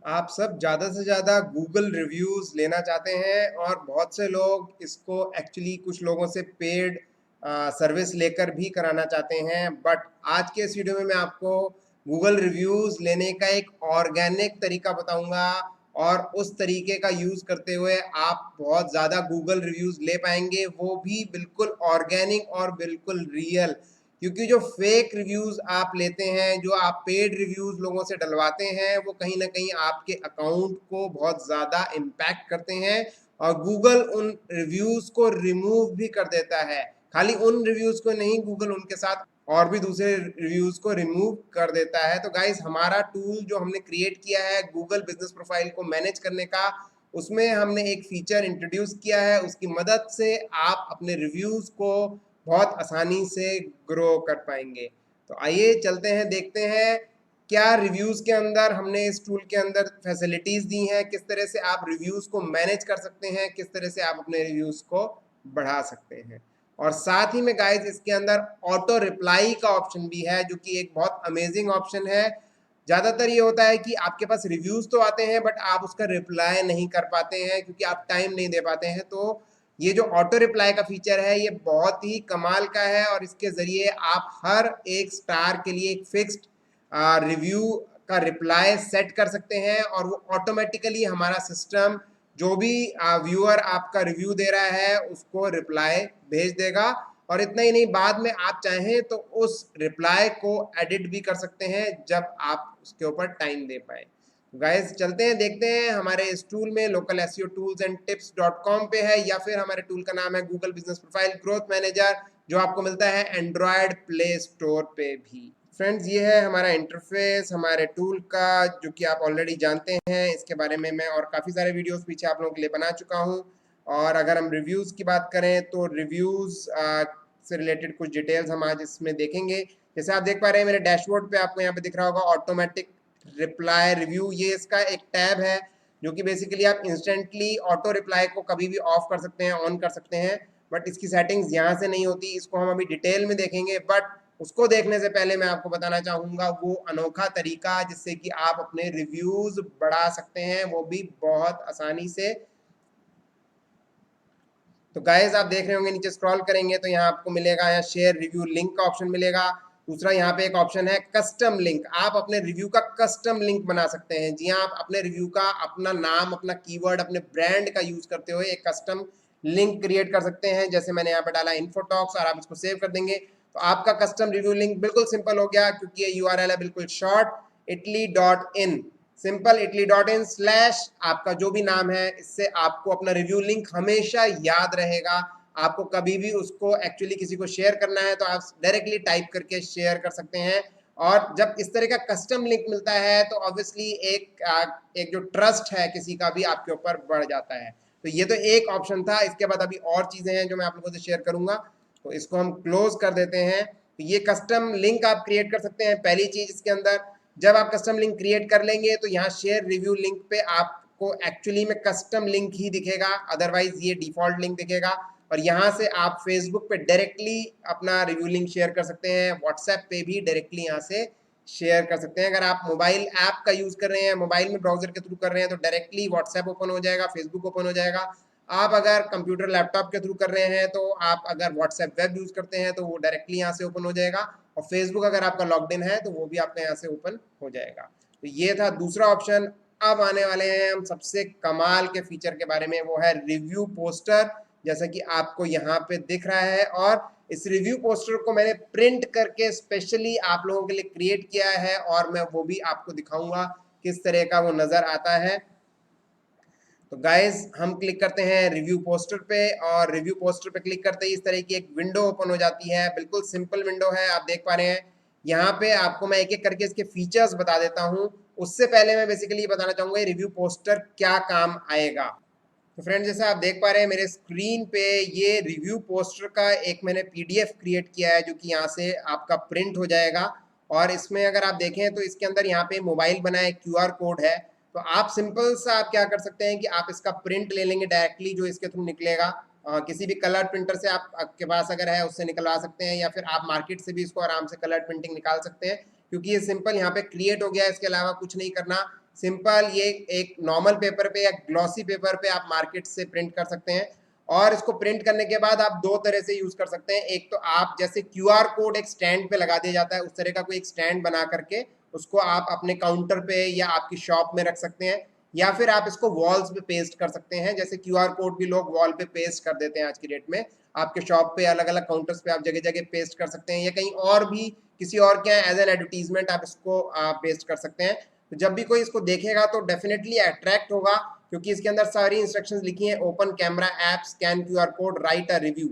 आप सब ज़्यादा से ज़्यादा गूगल रिव्यूज़ लेना चाहते हैं और बहुत से लोग इसको एक्चुअली कुछ लोगों से पेड सर्विस लेकर भी कराना चाहते हैं। बट आज के इस वीडियो में मैं आपको गूगल रिव्यूज़ लेने का एक ऑर्गेनिक तरीका बताऊंगा और उस तरीके का यूज़ करते हुए आप बहुत ज़्यादा गूगल रिव्यूज़ ले पाएंगे, वो भी बिल्कुल ऑर्गेनिक और बिल्कुल रियल। क्योंकि जो फेक रिव्यूज आप लेते हैं, जो आप पेड रिव्यूज लोगों से डलवाते हैं, वो कहीं ना कहीं आपके अकाउंट को बहुत ज़्यादा इम्पैक्ट करते हैं और गूगल उन रिव्यूज को रिमूव भी कर देता है। खाली उन रिव्यूज को नहीं, गूगल उनके साथ और भी दूसरे रिव्यूज को रिमूव कर देता है। तो गाइज, हमारा टूल जो हमने क्रिएट किया है गूगल बिजनेस प्रोफाइल को मैनेज करने का, उसमें हमने एक फीचर इंट्रोड्यूस किया है। उसकी मदद से आप अपने रिव्यूज को बहुत आसानी से ग्रो कर पाएंगे। तो आइए चलते हैं, देखते हैं क्या रिव्यूज़ के अंदर हमने इस टूल के अंदर फैसिलिटीज़ दी हैं, किस तरह से आप रिव्यूज़ को मैनेज कर सकते हैं, किस तरह से आप अपने रिव्यूज़ को बढ़ा सकते हैं। और साथ ही में गाइज, इसके अंदर ऑटो रिप्लाई का ऑप्शन भी है, जो कि एक बहुत अमेजिंग ऑप्शन है। ज़्यादातर ये होता है कि आपके पास रिव्यूज़ तो आते हैं बट आप उसका रिप्लाई नहीं कर पाते हैं क्योंकि आप टाइम नहीं दे पाते हैं। तो ये जो ऑटो रिप्लाई का फीचर है, ये बहुत ही कमाल का है और इसके ज़रिए आप हर एक स्टार के लिए एक फिक्स्ड रिव्यू का रिप्लाई सेट कर सकते हैं और वो ऑटोमेटिकली हमारा सिस्टम जो भी व्यूअर आपका रिव्यू दे रहा है उसको रिप्लाई भेज देगा। और इतना ही नहीं, बाद में आप चाहें तो उस रिप्लाई को एडिट भी कर सकते हैं जब आप उसके ऊपर टाइम दे पाए। गाइस, चलते हैं, देखते हैं हमारे इस टूल में local SEO tools and tips .com पे है, या फिर हमारे टूल का नाम है Google business profile growth manager, जो आपको मिलता है एंड्रॉयड प्ले स्टोर पे भी। फ्रेंड्स, ये है हमारा इंटरफेस हमारे टूल का, जो कि आप ऑलरेडी जानते हैं। इसके बारे में मैं और काफ़ी सारे वीडियोस पीछे आप लोगों के लिए बना चुका हूँ। और अगर हम रिव्यूज़ की बात करें तो रिव्यूज़ से रिलेटेड कुछ डिटेल्स हम आज इसमें देखेंगे। जैसे आप देख पा रहे हैं मेरे डैशबोर्ड पे, आपको यहाँ पे दिख रहा होगा ऑटोमेटिक रिप्लाई रिव्यू। ये इसका एक टैब है जो कि बेसिकली आप इंस्टेंटली ऑटो रिप्लाई को कभी भी ऑफ कर सकते हैं, ऑन कर सकते हैं। बट इसकी सेटिंग्स यहाँ से नहीं होती, इसको हम अभी डिटेल में देखेंगे। बट उसको देखने से पहले मैं आपको बताना चाहूँगा वो अनोखा तरीका जिससे कि आप अपने रिव्यूज़ बढ़ा सकते हैं, वो भी बहुत आसानी से। तो गाइज, आप देख रहे होंगे, नीचे स्क्रॉल करेंगे तो यहाँ आपको मिलेगा, यहाँ शेयर रिव्यू लिंक का ऑप्शन मिलेगा। दूसरा यहाँ पे एक ऑप्शन है कस्टम लिंक। आप अपने रिव्यू का कस्टम लिंक बना सकते हैं। जी हाँ, आप अपने रिव्यू का अपना नाम, अपना कीवर्ड, अपने ब्रांड का यूज करते हुए एक कस्टम लिंक क्रिएट कर सकते हैं। जैसे मैंने यहाँ पे डाला इन्फोटॉक्स और आप इसको सेव कर देंगे तो आपका कस्टम रिव्यू लिंक बिल्कुल सिंपल हो गया, क्योंकि ये यूआरएल है बिल्कुल short, italy.in, simple italy.in slash आपका जो भी नाम है। इससे आपको अपना रिव्यू लिंक हमेशा याद रहेगा। आपको कभी भी उसको एक्चुअली किसी को शेयर करना है तो आप डायरेक्टली टाइप करके शेयर कर सकते हैं। और जब इस तरह का कस्टम लिंक मिलता है तो ऑब्वियसली एक जो ट्रस्ट है किसी का भी आपके ऊपर बढ़ जाता है। तो ये तो एक ऑप्शन था। इसके बाद अभी और चीज़ें हैं जो मैं आप लोगों से शेयर करूंगा, तो इसको हम क्लोज कर देते हैं। तो ये कस्टम लिंक आप क्रिएट कर सकते हैं। पहली चीज़ इसके अंदर, जब आप कस्टम लिंक क्रिएट कर लेंगे तो यहाँ शेयर रिव्यू लिंक पे आपको एक्चुअली में कस्टम लिंक ही दिखेगा, अदरवाइज ये डिफॉल्ट लिंक दिखेगा। और यहाँ से आप फेसबुक पे डायरेक्टली अपना रिव्यू लिंक शेयर कर सकते हैं, व्हाट्सएप पे भी डायरेक्टली यहाँ से शेयर कर सकते हैं। अगर आप मोबाइल ऐप का यूज़ कर रहे हैं, मोबाइल में ब्राउजर के थ्रू कर रहे हैं, तो डायरेक्टली व्हाट्सएप ओपन हो जाएगा, फेसबुक ओपन हो जाएगा। आप अगर कंप्यूटर लैपटॉप के थ्रू कर रहे हैं तो आप अगर व्हाट्सएप वेब यूज़ करते हैं तो वो डायरेक्टली यहाँ से ओपन हो जाएगा। और फेसबुक अगर आपका लॉग्ड इन है तो वो भी आपका यहाँ से ओपन हो जाएगा। तो ये था दूसरा ऑप्शन। अब आने वाले हैं हम सबसे कमाल के फीचर के बारे में, वो है रिव्यू पोस्टर, जैसा कि आपको यहाँ पे दिख रहा है। और इस रिव्यू पोस्टर को मैंने प्रिंट करके स्पेशली आप लोगों के लिए क्रिएट किया है और मैं वो भी आपको दिखाऊंगा किस तरह का वो नज़र आता है। तो गाइज, हम क्लिक करते हैं रिव्यू पोस्टर पे और रिव्यू पोस्टर पे क्लिक करते ही इस तरह की एक विंडो ओपन हो जाती है। बिल्कुल सिंपल विंडो है, आप देख पा रहे हैं। यहाँ पे आपको मैं एक एक करके इसके फीचर्स बता देता हूँ। उससे पहले मैं बेसिकली बताना चाहूँगा ये रिव्यू पोस्टर क्या काम आएगा। तो फ्रेंड, जैसे आप देख पा रहे हैं मेरे स्क्रीन पे, ये रिव्यू पोस्टर का एक मैंने पीडीएफ क्रिएट किया है जो कि यहाँ से आपका प्रिंट हो जाएगा। और इसमें अगर आप देखें तो इसके अंदर यहाँ पे मोबाइल बना है, क्यूआर कोड है। तो आप सिंपल सा आप क्या कर सकते हैं कि आप इसका प्रिंट ले लेंगे डायरेक्टली, जो इसके थ्रू निकलेगा। किसी भी कलर प्रिंटर से आपके पास अगर है उससे निकलवा सकते हैं, या फिर आप मार्केट से भी इसको आराम से कलर प्रिंटिंग निकाल सकते हैं, क्योंकि ये सिंपल यहाँ पे क्रिएट हो गया है। इसके अलावा कुछ नहीं करना। सिंपल ये एक नॉर्मल पेपर पे या ग्लॉसी पेपर पे आप मार्केट से प्रिंट कर सकते हैं। और इसको प्रिंट करने के बाद आप दो तरह से यूज कर सकते हैं। एक तो आप जैसे QR कोड एक स्टैंड पे लगा दिया जाता है, उस तरह का कोई एक स्टैंड बना करके उसको आप अपने काउंटर पे या आपकी शॉप में रख सकते हैं, या फिर आप इसको वॉल्स पे पेस्ट कर सकते हैं। जैसे QR कोड भी लोग वॉल पे पेस्ट कर देते हैं आज की डेट में, आपके शॉप पे अलग अलग काउंटर्स पे आप जगह जगह पेस्ट कर सकते हैं, या कहीं और भी किसी और के एज एन एडवर्टीजमेंट आप इसको पेस्ट कर सकते हैं। तो जब भी कोई इसको देखेगा तो डेफिनेटली अट्रैक्ट होगा, क्योंकि इसके अंदर सारी इंस्ट्रक्शंस लिखी हैं। Open camera app, scan QR code, right a review,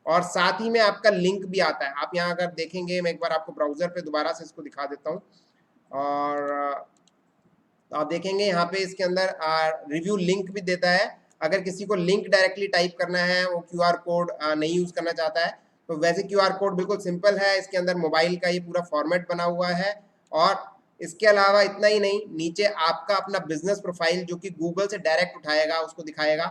और साथ ही में आपका लिंक भी आता है। आप यहाँ अगर देखेंगे, मैं एक बार आपको ब्राउजर पे दोबारा से इसको दिखा देता हूँ, और तो आप देखेंगे यहाँ पे इसके अंदर रिव्यू लिंक भी देता है। अगर किसी को लिंक डायरेक्टली टाइप करना है, वो QR कोड नहीं यूज करना चाहता है, तो वैसे QR कोड बिल्कुल सिंपल है। इसके अंदर मोबाइल का ये पूरा फॉर्मेट बना हुआ है। और इसके अलावा इतना ही नहीं, नीचे आपका अपना बिजनेस प्रोफाइल जो कि गूगल से डायरेक्ट उठाएगा, उसको दिखाएगा।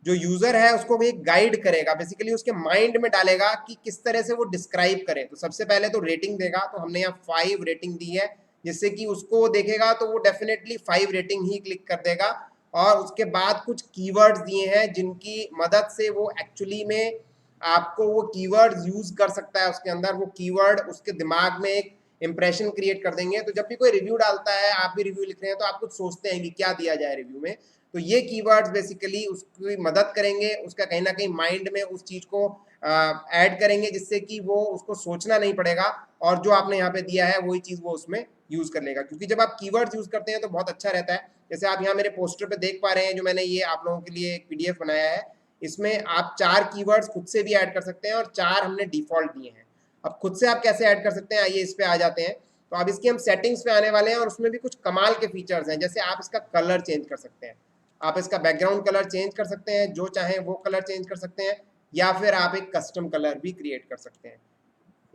जो यूजर है उसको भी गाइड करेगा, बेसिकली उसके माइंड में डालेगा कि किस तरह से वो डिस्क्राइब करे। तो सबसे पहले तो रेटिंग देगा, तो हमने यहाँ 5 रेटिंग दी है, जिससे कि उसको वो देखेगा तो वो डेफिनेटली 5 रेटिंग ही क्लिक कर देगा। और उसके बाद कुछ कीवर्ड्स दिए हैं जिनकी मदद से वो एक्चुअली में आपको वो कीवर्ड्स यूज कर सकता है। उसके अंदर वो कीवर्ड उसके दिमाग में एक इंप्रेशन क्रिएट कर देंगे। तो जब भी कोई रिव्यू डालता है, आप भी रिव्यू लिख रहे हैं, तो आप कुछ सोचते हैं कि क्या दिया जाए रिव्यू में, तो ये कीवर्ड्स बेसिकली उसकी मदद करेंगे, उसका कहीं ना कहीं माइंड में उस चीज को ऐड करेंगे, जिससे कि वो उसको सोचना नहीं पड़ेगा, और जो आपने यहाँ पे दिया है वही चीज वो उसमें यूज कर लेगा। क्योंकि जब आप कीवर्ड्स यूज करते हैं तो बहुत अच्छा रहता है। जैसे आप यहाँ मेरे पोस्टर पे देख पा रहे हैं, जो मैंने ये आप लोगों के लिए एक PDF बनाया है, इसमें आप 4 कीवर्ड्स खुद से भी ऐड कर सकते हैं, और 4 हमने डिफॉल्ट दिए हैं। अब खुद से आप कैसे ऐड कर सकते हैं, आइए इस पे आ जाते हैं। तो अब इसकी हम सेटिंग्स पे आने वाले हैं, और उसमें भी कुछ कमाल के फीचर्स हैं। जैसे आप इसका कलर चेंज कर सकते हैं, आप इसका बैकग्राउंड कलर चेंज कर सकते हैं, जो चाहे वो कलर चेंज कर सकते हैं, या फिर आप एक कस्टम कलर भी क्रिएट कर सकते हैं।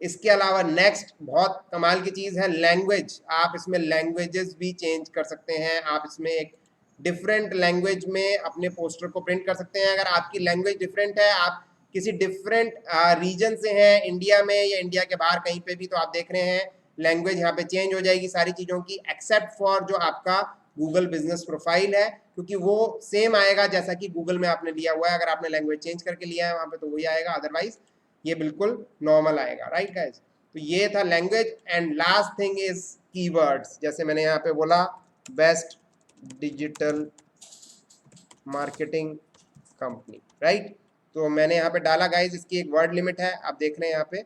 इसके अलावा नेक्स्ट बहुत कमाल की चीज़ है लैंग्वेज। आप इसमें लैंग्वेजेस भी चेंज कर सकते हैं। आप इसमें एक डिफरेंट लैंग्वेज में अपने पोस्टर को प्रिंट कर सकते हैं। अगर आपकी लैंग्वेज डिफरेंट है, आप किसी डिफरेंट रीजन से हैं, इंडिया में या इंडिया के बाहर कहीं पे भी, तो आप देख रहे हैं लैंग्वेज यहाँ पे चेंज हो जाएगी सारी चीज़ों की, एक्सेप्ट फॉर जो आपका गूगल बिजनेस प्रोफाइल है, क्योंकि वो सेम आएगा जैसा कि गूगल में आपने लिया हुआ है। अगर आपने लैंग्वेज चेंज करके लिया है वहाँ पे तो वही आएगा, अदरवाइज ये बिल्कुल नॉर्मल आएगा। राइट गाइज, तो ये था language. And last thing is keywords. जैसे मैंने यहाँ पे बोला best digital marketing company, right, तो मैंने यहाँ पे डाला गाइज, इसकी एक वर्ड लिमिट है, आप देख रहे हैं यहाँ पे।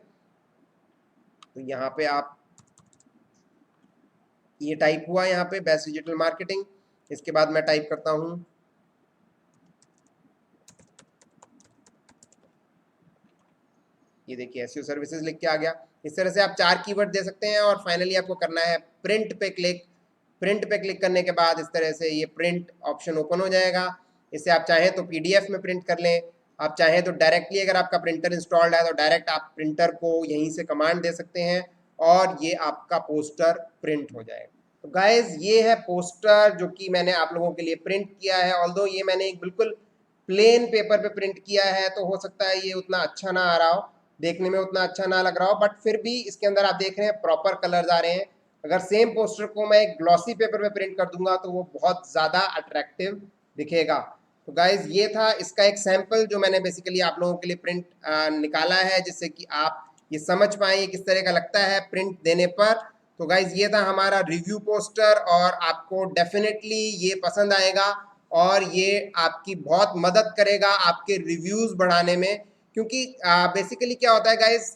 तो यहाँ पे आप ये टाइप हुआ यहाँ पे बेस्ट डिजिटल मार्केटिंग। इसके बाद मैं टाइप करता हूँ ये देखिए एसईओ सर्विसेज लिख के आ गया। इस तरह से आप 4 कीवर्ड दे सकते हैं, और फाइनली आपको करना है प्रिंट पे क्लिक। प्रिंट पे क्लिक करने के बाद इस तरह से ये प्रिंट ऑप्शन ओपन हो जाएगा। इसे आप चाहें तो PDF में प्रिंट कर लें, आप चाहें तो डायरेक्टली, अगर आपका प्रिंटर इंस्टॉल्ड है तो डायरेक्ट आप प्रिंटर को यहीं से कमांड दे सकते हैं, और ये आपका पोस्टर प्रिंट हो जाएगा। तो गाइज ये है पोस्टर जो कि मैंने आप लोगों के लिए प्रिंट किया है। ऑल्दो ये मैंने एक बिल्कुल प्लेन पेपर पे प्रिंट किया है, तो हो सकता है ये उतना अच्छा ना आ रहा हो, देखने में उतना अच्छा ना लग रहा हो, बट फिर भी इसके अंदर आप देख रहे हैं प्रॉपर कलर्स आ रहे हैं। अगर सेम पोस्टर को मैं एक ग्लॉसी पेपर पे प्रिंट कर दूंगा तो वो बहुत ज़्यादा अट्रैक्टिव दिखेगा। तो गाइज ये था इसका एक सैंपल जो मैंने बेसिकली आप लोगों के लिए प्रिंट निकाला है, जिससे कि आप ये समझ पाए किस तरह का लगता है प्रिंट देने पर। तो गाइज ये था हमारा रिव्यू पोस्टर, और आपको डेफिनेटली ये पसंद आएगा, और ये आपकी बहुत मदद करेगा आपके रिव्यूज़ बढ़ाने में। क्योंकि बेसिकली क्या होता है गाइज,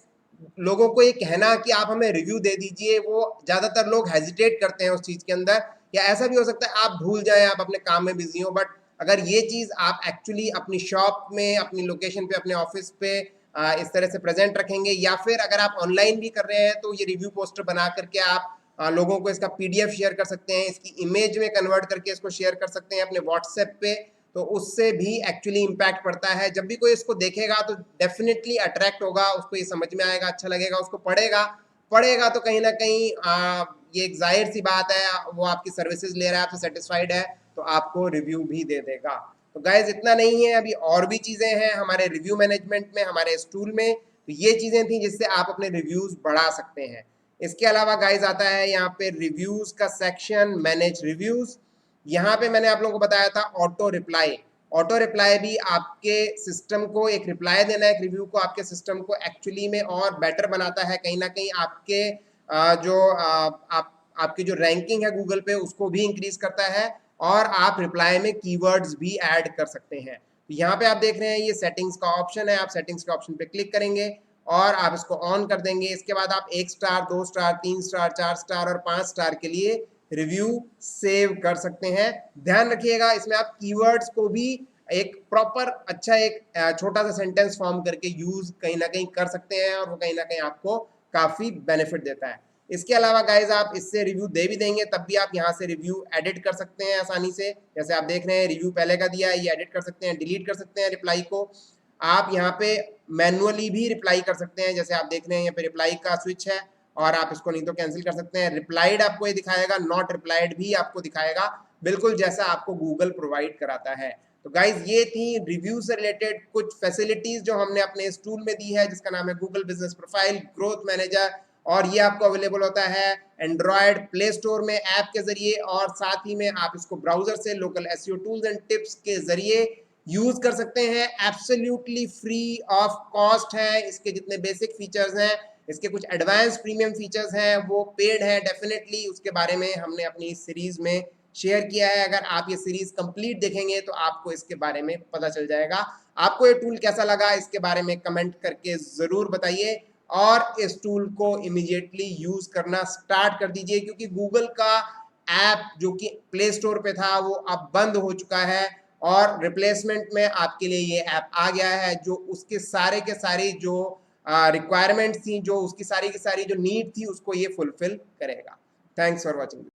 लोगों को ये कहना कि आप हमें रिव्यू दे दीजिए, वो ज़्यादातर लोग हेजिटेट करते हैं उस चीज़ के अंदर, या ऐसा भी हो सकता है आप भूल जाएं, आप अपने काम में बिजी हो। बट अगर ये चीज़ आप एक्चुअली अपनी शॉप में, अपनी लोकेशन पे, अपने ऑफिस पे इस तरह से प्रेजेंट रखेंगे, या फिर अगर आप ऑनलाइन भी कर रहे हैं तो ये रिव्यू पोस्टर बना करके आप लोगों को इसका PDF शेयर कर सकते हैं, इसकी इमेज में कन्वर्ट करके इसको शेयर कर सकते हैं अपने व्हाट्सएप पे। तो उससे भी एक्चुअली इम्पैक्ट पड़ता है। जब भी कोई इसको देखेगा तो डेफिनेटली अट्रैक्ट होगा, उसको ये समझ में आएगा, अच्छा लगेगा, उसको पढ़ेगा। पढ़ेगा तो कहीं ना कहीं ये एक जाहिर सी बात है, वो आपकी सर्विसेज ले रहा है, आपसे सेटिस्फाइड है, तो आपको रिव्यू भी दे देगा। तो गाइज इतना नहीं है, अभी और भी चीज़ें हैं हमारे रिव्यू मैनेजमेंट में, हमारे इस टूल में। तो ये चीज़ें थी जिससे आप अपने रिव्यूज़ बढ़ा सकते हैं। इसके अलावा गाइज आता है यहाँ पे रिव्यूज का सेक्शन, मैनेज रिव्यूज। यहाँ पे मैंने आप लोगों को बताया था ऑटो रिप्लाई। ऑटो रिप्लाई भी आपके सिस्टम को एक रिप्लाई देना है, एक रिव्यू को आपके सिस्टम को एक्चुअली में और बेटर बनाता है, कहीं ना कहीं आपके आपकी जो रैंकिंग है गूगल पे उसको भी इंक्रीज करता है, और आप रिप्लाई में कीवर्ड्स भी ऐड कर सकते हैं। तो यहाँ पे आप देख रहे हैं ये सेटिंग्स का ऑप्शन है, आप सेटिंग्स के ऑप्शन पे क्लिक करेंगे और आप इसको ऑन कर देंगे। इसके बाद आप 1 स्टार, 2 स्टार, 3 स्टार, 4 स्टार और 5 स्टार के लिए रिव्यू सेव कर सकते हैं। ध्यान रखिएगा इसमें आप कीवर्ड्स को भी एक प्रॉपर अच्छा एक छोटा सा सेंटेंस फॉर्म करके यूज कहीं ना कहीं कर सकते हैं, और वो कहीं ना कहीं आपको काफी बेनिफिट देता है। इसके अलावा गाइज आप इससे रिव्यू दे भी देंगे तब भी आप यहाँ से रिव्यू एडिट कर सकते हैं आसानी से। जैसे आप देख रहे हैं रिव्यू पहले का दिया है, ये एडिट कर सकते हैं, डिलीट कर सकते हैं रिप्लाई को। आप यहाँ पे मैनुअली भी रिप्लाई कर सकते हैं, जैसे आप देख रहे हैं यहाँ पे रिप्लाई का स्विच है, और आप इसको नहीं तो कैंसिल कर सकते हैं। रिप्लाइड आपको ये दिखाएगा, नॉट रिप्लाइड भी आपको दिखाएगा, बिल्कुल जैसा आपको गूगल प्रोवाइड कराता है। तो गाइज ये थी रिव्यू से रिलेटेड कुछ फैसिलिटीज जो हमने अपने इस टूल में दी है, जिसका नाम है Google business profile growth manager, और ये आपको अवेलेबल होता है एंड्रॉयड प्ले स्टोर में ऐप के जरिए, और साथ ही में आप इसको ब्राउजर से local SEO tools and tips के जरिए यूज कर सकते हैं। एब्सोल्युटली फ्री ऑफ कॉस्ट है। इसके जितने बेसिक फीचर्स हैं, इसके कुछ एडवांस प्रीमियम फीचर्स हैं, वो पेड है डेफिनेटली। उसके बारे में हमने अपनी सीरीज में शेयर किया है। अगर आप ये सीरीज कंप्लीट देखेंगे तो आपको इसके बारे में पता चल जाएगा। आपको ये टूल कैसा लगा इसके बारे में कमेंट करके जरूर बताइए, और इस टूल को इमीडिएटली यूज करना स्टार्ट कर दीजिए, क्योंकि गूगल का ऐप जो कि प्ले स्टोर पे था वो अब बंद हो चुका है, और रिप्लेसमेंट में आपके लिए ये ऐप आ गया है, जो उसके सारे के सारी जो रिक्वायरमेंट्स थी, जो उसकी सारी की सारी जो नीड थी, उसको ये फुलफिल करेगा। Thanks for watching.